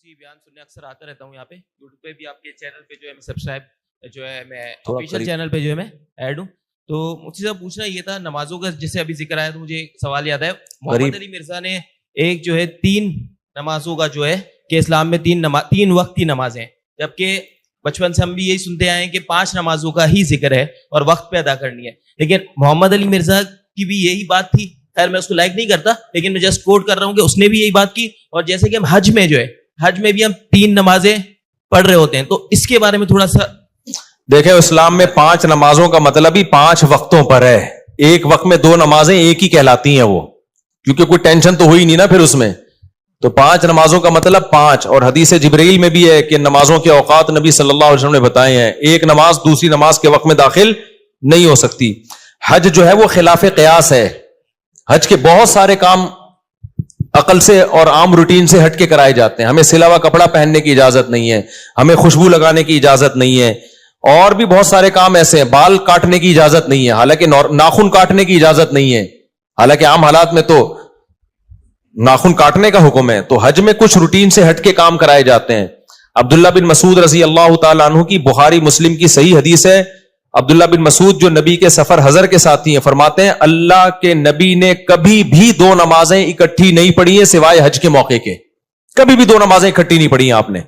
حدیثی بیان سننے اکثر آتا رہتا ہوں یہاں پہ یوٹیوب پہ بھی، آپ کے چینل پہ جو ہے میں سبسکرائب جو ہے میں آفیشیل چینل پہ جو ہے میں ایڈ ہوں. تو مجھ سے پوچھنا یہ تھا نمازوں کا، جیسے ابھی ذکر آیا تو مجھے ایک سوال یاد ہے. محمد علی مرزا نے ایک جو ہے 3 نمازوں کا جو ہے کہ اسلام میں 3 وقت کی نمازیں ہیں، جبکہ بچپن سے ہم بھی یہی سنتے آئے ہیں کہ 5 نمازوں کا ہی ذکر ہے اور وقت پہ ادا کرنی ہے. لیکن محمد علی مرزا کی بھی یہی بات تھی. خیر میں اس کو لائک نہیں کرتا، لیکن میں جسٹ کوٹ کر رہا ہوں کہ اس نے بھی یہی بات کی. اور جیسے کہ ہم حج میں جو ہے، حج میں بھی ہم 3 نمازیں پڑھ رہے ہوتے ہیں، تو اس کے بارے میں تھوڑا سا دیکھیں. اسلام میں 5 نمازوں کا مطلب ہی 5 وقتوں پر ہے. ایک وقت میں 2 نمازیں ایک ہی کہلاتی ہیں وہ، کیونکہ کوئی ٹینشن تو ہوئی نہیں نا پھر اس میں. تو 5 نمازوں کا مطلب 5. اور حدیث جبرائیل میں بھی ہے کہ نمازوں کے اوقات نبی صلی اللہ علیہ وسلم نے بتائے ہیں. ایک نماز دوسری نماز کے وقت میں داخل نہیں ہو سکتی. حج جو ہے وہ خلاف قیاس ہے. حج کے بہت سارے کام عقل سے اور عام روٹین سے ہٹ کے کرائے جاتے ہیں. ہمیں سلا ہوا کپڑا پہننے کی اجازت نہیں ہے، ہمیں خوشبو لگانے کی اجازت نہیں ہے، اور بھی بہت سارے کام ایسے ہیں. بال کاٹنے کی اجازت نہیں ہے، حالانکہ ناخن کاٹنے کی اجازت نہیں ہے، حالانکہ عام حالات میں تو ناخن کاٹنے کا حکم ہے. تو حج میں کچھ روٹین سے ہٹ کے کام کرائے جاتے ہیں. عبداللہ بن مسعود رضی اللہ تعالیٰ عنہ کی بخاری مسلم کی صحیح حدیث ہے. عبداللہ بن مسعود جو نبی کے سفر حضر کے ساتھی ہیں، فرماتے ہیں اللہ کے نبی نے کبھی بھی 2 نمازیں اکٹھی نہیں پڑھی ہیں سوائے حج کے موقع کے. کبھی بھی 2 نمازیں اکٹھی نہیں پڑھی ہیں آپ نے.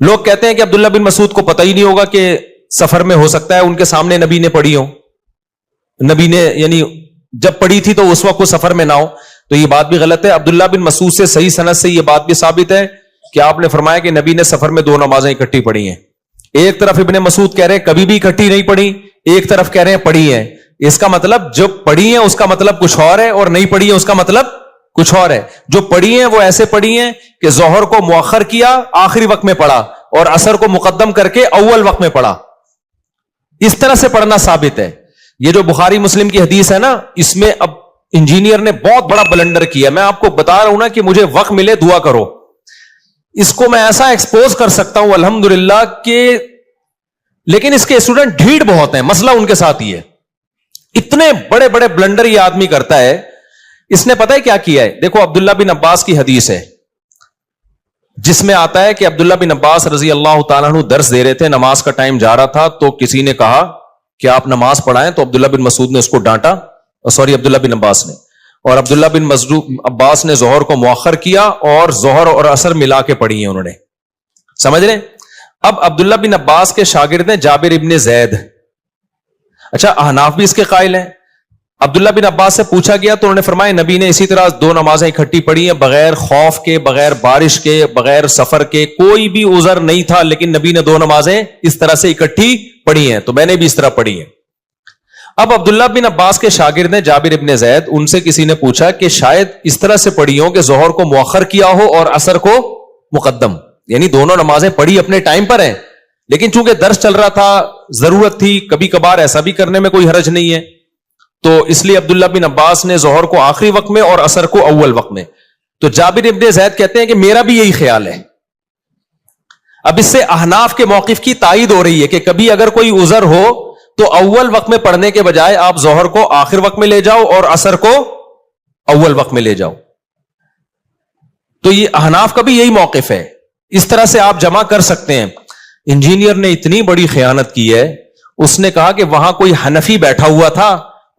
لوگ کہتے ہیں کہ عبداللہ بن مسعود کو پتہ ہی نہیں ہوگا کہ سفر میں ہو سکتا ہے ان کے سامنے نبی نے پڑھی ہو، نبی نے یعنی جب پڑھی تھی تو اس وقت وہ سفر میں نہ ہو. تو یہ بات بھی غلط ہے. عبداللہ بن مسعود سے صحیح سند سے یہ بات بھی ثابت ہے کہ آپ نے فرمایا کہ نبی نے سفر میں 2 نمازیں اکٹھی پڑھی ہیں. ایک طرف ابن مسعود کہہ رہے ہیں کبھی بھی اکٹھی نہیں پڑھی، ایک طرف کہہ رہے ہیں پڑھی ہیں. اس کا مطلب جو پڑھی ہیں اس کا مطلب کچھ اور ہے، اور نہیں پڑھی ہیں اس کا مطلب کچھ اور ہے. جو پڑھی ہیں وہ ایسے پڑھی ہیں کہ ظہر کو مؤخر کیا آخری وقت میں پڑھا، اور عصر کو مقدم کر کے اول وقت میں پڑھا. اس طرح سے پڑھنا ثابت ہے. یہ جو بخاری مسلم کی حدیث ہے نا، اس میں اب انجینئر نے بہت بڑا بلنڈر کیا. میں آپ کو بتا رہا ہوں نا کہ مجھے وقت ملے دعا کرو. اس کو میں ایسا ایکسپوز کر سکتا ہوں الحمدللہ کہ، لیکن اس کے اسٹوڈنٹ ڈھیڑ بہت ہیں. مسئلہ ان کے ساتھ ہی ہے. اتنے بڑے بڑے بلنڈر یہ آدمی کرتا ہے. اس نے پتہ ہے کیا کیا ہے؟ دیکھو عبداللہ بن عباس کی حدیث ہے جس میں آتا ہے کہ عبداللہ بن عباس رضی اللہ تعالیٰ عنہ درس دے رہے تھے. نماز کا ٹائم جا رہا تھا تو کسی نے کہا کہ آپ نماز پڑھائیں، تو عبداللہ بن مسعود نے اس کو ڈانٹا، عبداللہ بن عباس نے. اور عبداللہ بن عباس نے ظہر کو مؤخر کیا اور ظہر اور عصر ملا کے پڑھی ہیں انہوں نے. سمجھ رہے ہیں؟ اب عبداللہ بن عباس کے شاگرد ہیں جابر ابن زید. اچھا احناف بھی اس کے قائل ہیں. عبداللہ بن عباس سے پوچھا گیا تو انہوں نے فرمایا نبی نے اسی طرح 2 نمازیں اکٹھی پڑھی ہیں، بغیر خوف کے، بغیر بارش کے، بغیر سفر کے. کوئی بھی عذر نہیں تھا لیکن نبی نے 2 نمازیں اس طرح سے اکٹھی پڑھی ہیں، تو میں نے بھی اس طرح پڑھی ہیں. اب عبداللہ بن عباس کے شاگرد ہیں جابر ابن زید، ان سے کسی نے پوچھا کہ شاید اس طرح سے پڑھی ہو کہ ظہر کو مؤخر کیا ہو اور عصر کو مقدم، یعنی دونوں نمازیں پڑھی اپنے ٹائم پر ہیں، لیکن چونکہ درس چل رہا تھا، ضرورت تھی، کبھی کبھار ایسا بھی کرنے میں کوئی حرج نہیں ہے، تو اس لیے عبداللہ بن عباس نے ظہر کو آخری وقت میں اور عصر کو اول وقت میں. تو جابر ابن زید کہتے ہیں کہ میرا بھی یہی خیال ہے. اب اس سے احناف کے موقف کی تائید ہو رہی ہے کہ کبھی اگر کوئی عذر ہو تو اول وقت میں پڑھنے کے بجائے آپ ظہر کو آخر وقت میں لے جاؤ اور عصر کو اول وقت میں لے جاؤ. تو یہ احناف کا بھی یہی موقف ہے. اس طرح سے آپ جمع کر سکتے ہیں. انجینئر نے اتنی بڑی خیانت کی ہے، اس نے کہا کہ وہاں کوئی حنفی بیٹھا ہوا تھا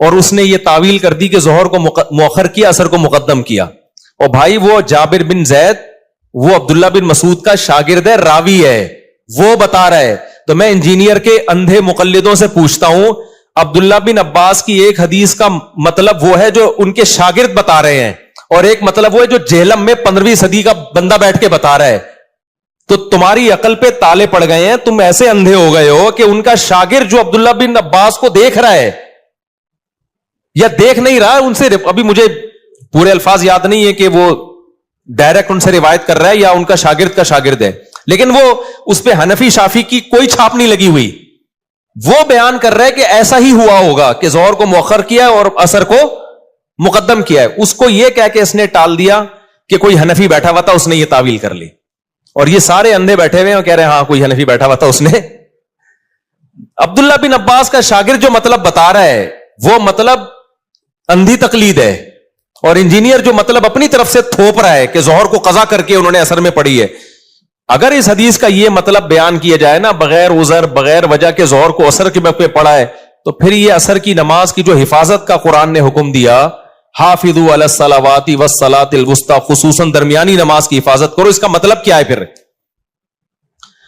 اور اس نے یہ تعویل کر دی کہ ظہر کو مؤخر کیا، عصر کو مقدم کیا. اور بھائی وہ جابر بن زید وہ عبداللہ بن مسعود کا شاگرد ہے، راوی ہے، وہ بتا رہا ہے. تو میں انجینئر کے اندھے مقلدوں سے پوچھتا ہوں، عبداللہ بن عباس کی ایک حدیث کا مطلب وہ ہے جو ان کے شاگرد بتا رہے ہیں، اور ایک مطلب وہ ہے جو جہلم میں 15ویں صدی کا بندہ بیٹھ کے بتا رہا ہے. تو تمہاری عقل پہ تالے پڑ گئے ہیں. تم ایسے اندھے ہو گئے ہو کہ ان کا شاگرد جو عبداللہ بن عباس کو دیکھ رہا ہے یا دیکھ نہیں رہا ہے، ان سے ابھی مجھے پورے الفاظ یاد نہیں ہے کہ وہ ڈائریکٹ ان سے روایت کر رہا ہے یا ان کا شاگرد ہے، لیکن وہ اس پہ حنفی شافی کی کوئی چھاپ نہیں لگی ہوئی. وہ بیان کر رہا ہے کہ ایسا ہی ہوا ہوگا کہ ظہر کو مؤخر کیا اور عصر کو مقدم کیا ہے. اس کو یہ کہہ کے اس نے ٹال دیا کہ کوئی حنفی بیٹھا ہوا تھا، اس نے یہ تعویل کر لی. اور یہ سارے اندھے بیٹھے ہوئے ہیں اور کہہ رہے ہیں ہاں کوئی حنفی بیٹھا ہوا تھا، اس نے. عبداللہ بن عباس کا شاگرد جو مطلب بتا رہا ہے وہ مطلب اندھی تقلید ہے، اور انجینئر جو مطلب اپنی طرف سے تھوپ رہا ہے کہ ظہر کو قضا کر کے انہوں نے اثر میں پڑھی ہے. اگر اس حدیث کا یہ مطلب بیان کیا جائے نا بغیر عذر بغیر وجہ کے ظہر کو اثر کے وقت پہ پڑھا ہے, تو پھر یہ اثر کی نماز کی جو حفاظت کا قرآن نے حکم دیا, حافظوا علی الصلوات والصلاۃ الوسطی, خصوصاً درمیانی نماز کی حفاظت کرو, اس کا مطلب کیا ہے پھر؟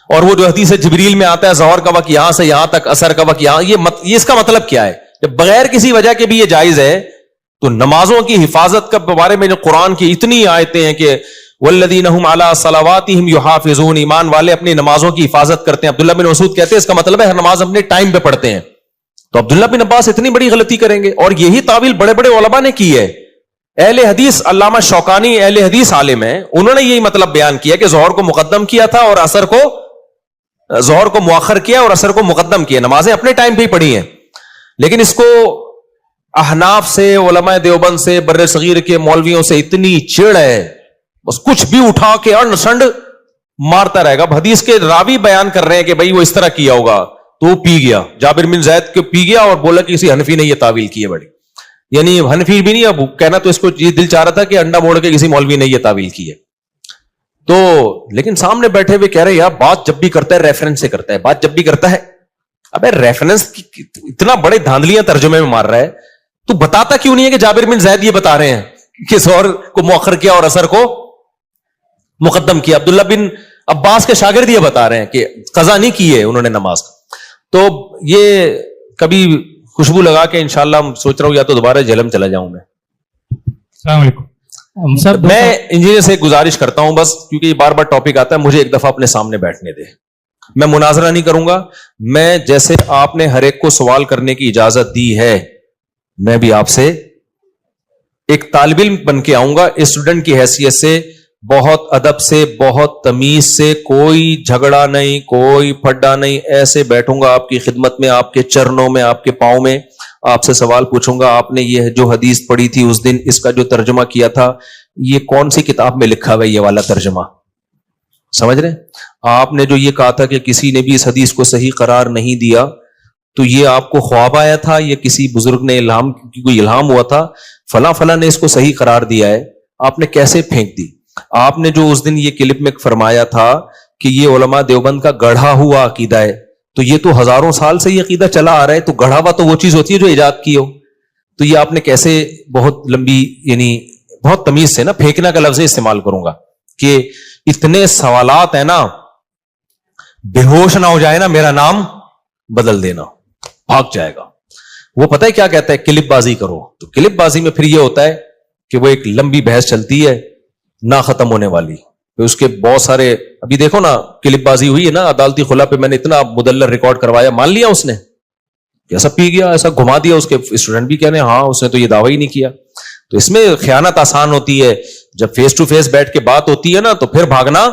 اور وہ جو حدیث جبریل میں آتا ہے ظہر کا وقت یہاں سے یہاں تک, اثر کا وقت یہاں, یہ اس کا مطلب کیا ہے؟ جب بغیر کسی وجہ کے بھی یہ جائز ہے تو نمازوں کی حفاظت کے بارے میں جو قرآن کی اتنی آیتیں ہیں کہ والذین هم علی صلواتہم یحافظون, ایمان والے اپنی نمازوں کی حفاظت کرتے ہیں. عبداللہ بن مسعود کہتے ہیں اس کا مطلب ہے ہر نماز اپنے ٹائم پہ پڑھتے ہیں. تو عبداللہ بن عباس اتنی بڑی غلطی کریں گے؟ اور یہی تعویل بڑے بڑے علماء نے کی ہے. اہل حدیث علامہ شوکانی اہل حدیث عالم ہیں, انہوں نے یہی مطلب بیان کیا کہ ظہر کو مقدم کیا تھا اور اثر کو, ظہر کو مؤخر کیا اور اثر کو مقدم کیا, نمازیں اپنے ٹائم پہ ہی پڑھی ہیں. لیکن اس کو احناف سے, علماء دیوبند سے, بر صغیر کے مولویوں سے اتنی چڑ ہے, بس کچھ بھی اٹھا کے اڑ سنڈ مارتا رہے گا. اب حدیث کے راوی بیان کر رہے ہیں کہ بھائی وہ اس طرح کیا ہوگا, تو وہ پی گیا, جابر بن زید کے پی گیا اور بولا کہ کسی حنفی نے یہ تعویل کی ہے بڑی, یعنی حنفی بھی نہیں, اب کہنا تو اس کو یہ دل چاہ رہا تھا کہ انڈا موڑ کے کسی مولوی نے یہ تعویل کی ہے. تو لیکن سامنے بیٹھے ہوئے کہہ رہے یار بات جب بھی کرتا ہے ریفرنس سے کرتا ہے, بات جب بھی کرتا ہے, ابے ریفرنس اتنا بڑے دھاندلیاں ترجمے میں مار رہا ہے, تو بتاتا کیوں نہیں ہے کہ جابر بن زید یہ بتا رہے ہیں کہ ظہر کو مؤخر کیا اور اثر کو مقدم کیا. عبداللہ بن عباس کے شاگرد یہ بتا رہے ہیں کہ قضا نہیں کی ہے انہوں نے نماز. تو یہ کبھی خوشبو لگا کے انشاءاللہ سوچ رہا ہوں یا تو دوبارہ جہلم چلا جاؤں میں. السلام علیکم. میں انجینئر سے گزارش کرتا ہوں بس, کیونکہ یہ بار بار ٹاپک آتا ہے, مجھے ایک دفعہ اپنے سامنے بیٹھنے دے. میں مناظرہ نہیں کروں گا, میں جیسے آپ نے ہر ایک کو سوال کرنے کی اجازت دی ہے, میں بھی آپ سے ایک طالب علم بن کے آؤں گا, اسٹوڈنٹ کی حیثیت سے, بہت ادب سے, بہت تمیز سے, کوئی جھگڑا نہیں, کوئی پھڈا نہیں, ایسے بیٹھوں گا آپ کی خدمت میں, آپ کے چرنوں میں, آپ کے پاؤں میں, آپ سے سوال پوچھوں گا آپ نے یہ جو حدیث پڑھی تھی اس دن, اس کا جو ترجمہ کیا تھا, یہ کون سی کتاب میں لکھا ہوا ہے یہ والا ترجمہ؟ سمجھ رہے ہیں؟ آپ نے جو یہ کہا تھا کہ کسی نے بھی اس حدیث کو صحیح قرار نہیں دیا, تو یہ آپ کو خواب آیا تھا, یہ کسی بزرگ نے کوئی الہام ہوا تھا, فلاں فلاں نے اس کو صحیح قرار دیا ہے, آپ نے کیسے پھینک دی؟ آپ نے جو اس دن یہ کلپ میں فرمایا تھا کہ یہ علماء دیوبند کا گڑھا ہوا عقیدہ ہے, تو یہ تو ہزاروں سال سے یہ عقیدہ چلا آ رہا ہے, تو گڑھا ہوا تو وہ چیز ہوتی ہے جو ایجاد کی ہو. تو یہ آپ نے کیسے بہت لمبی, یعنی بہت تمیز سے نا, پھینکنا کا لفظ استعمال کروں گا کہ اتنے سوالات ہیں نا, بے ہوش نہ ہو جائے نا, میرا نام بدل دینا, بھاگ جائے گا. وہ پتہ ہے کیا کہتا ہے, کلپ بازی کرو. تو کلپ بازی میں پھر یہ ہوتا ہے کہ وہ ایک لمبی بحث چلتی ہے نہ ختم ہونے والی, پھر اس کے بہت سارے, ابھی دیکھو نا کلپ بازی ہوئی ہے نا عدالتی خلا پہ, میں نے اتنا مدلل ریکارڈ کروایا, مان لیا اس نے, ایسا پی گیا, ایسا گھما دیا, اس کے اسٹوڈنٹ بھی کہنے ہاں اس نے تو یہ دعویٰ ہی نہیں کیا. تو اس میں خیانت آسان ہوتی ہے, جب فیس ٹو فیس بیٹھ کے بات ہوتی ہے نا تو پھر بھاگنا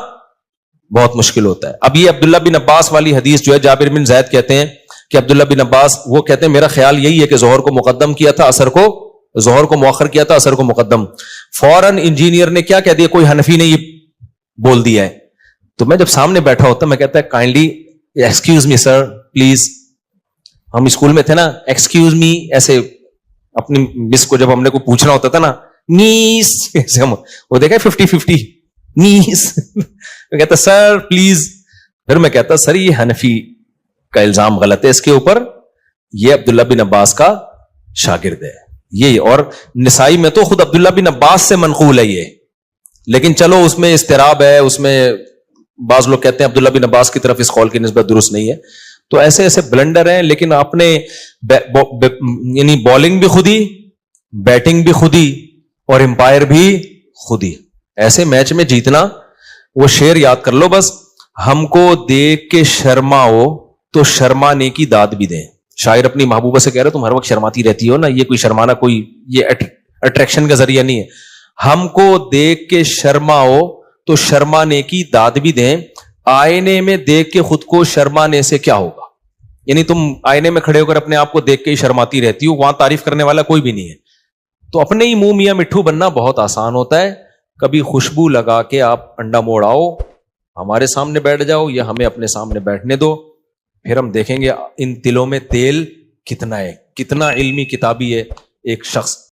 بہت مشکل ہوتا ہے. اب یہ عبداللہ بن عباس والی حدیث جو ہے, جابر بن زید کہتے ہیں کہ عبداللہ بن عباس وہ کہتے ہیں میرا خیال یہی ہے کہ ظہر کو مقدم کیا تھا, اثر کو, ظہر کو مؤخر کیا تھا, اثر کو مقدم. فوراً انجینئر نے کیا کہہ دیا, کوئی حنفی نے یہ بول دیا ہے. تو میں جب سامنے بیٹھا ہوتا میں کہتا ہے kindly excuse me sir please. ہم اسکول میں تھے نا, ایکسکیوز می ایسے اپنی مس کو جب ہم نے کو پوچھنا ہوتا تھا نا, میس, وہ دیکھا 50-50 میس, میں کہتا سر پلیز. پھر میں کہتا سر یہ حنفی کا الزام غلط ہے اس کے اوپر, یہ عبداللہ بن عباس کا شاگرد ہے یہ, اور نسائی میں تو خود عبداللہ بن عباس سے منقول ہے یہ, لیکن چلو اس میں اضطراب ہے, اس میں بعض لوگ کہتے ہیں عبداللہ بن عباس کی طرف اس قول کی نسبت درست نہیں ہے. تو ایسے ایسے بلنڈر ہیں, لیکن آپ نے یعنی بالنگ بھی خود ہی, بیٹنگ بھی خود ہی, اور امپائر بھی خود ہی. ایسے میچ میں جیتنا, وہ شعر یاد کر لو بس, ہم کو دیکھ کے شرماؤ تو شرمانے کی داد بھی دیں. شاعر اپنی محبوبہ سے کہہ رہے تم ہر وقت شرماتی رہتی ہو نا, یہ کوئی شرمانا کوئی یہ اٹریکشن کا ذریعہ نہیں ہے. ہم کو دیکھ کے شرماؤ تو شرمانے کی داد بھی دیں, آئینے میں دیکھ کے خود کو شرمانے سے کیا ہوگا. یعنی تم آئینے میں کھڑے ہو کر اپنے آپ کو دیکھ کے ہی شرماتی رہتی ہو, وہاں تعریف کرنے والا کوئی بھی نہیں ہے. تو اپنے ہی منہ میاں مٹھو بننا بہت آسان ہوتا ہے. کبھی خوشبو لگا کے آپ انڈا موڑاؤ, ہمارے سامنے بیٹھ جاؤ یا ہمیں اپنے سامنے بیٹھنے دو, پھر ہم دیکھیں گے ان تلوں میں تیل کتنا ہے, کتنا علمی کتابی ہے ایک شخص.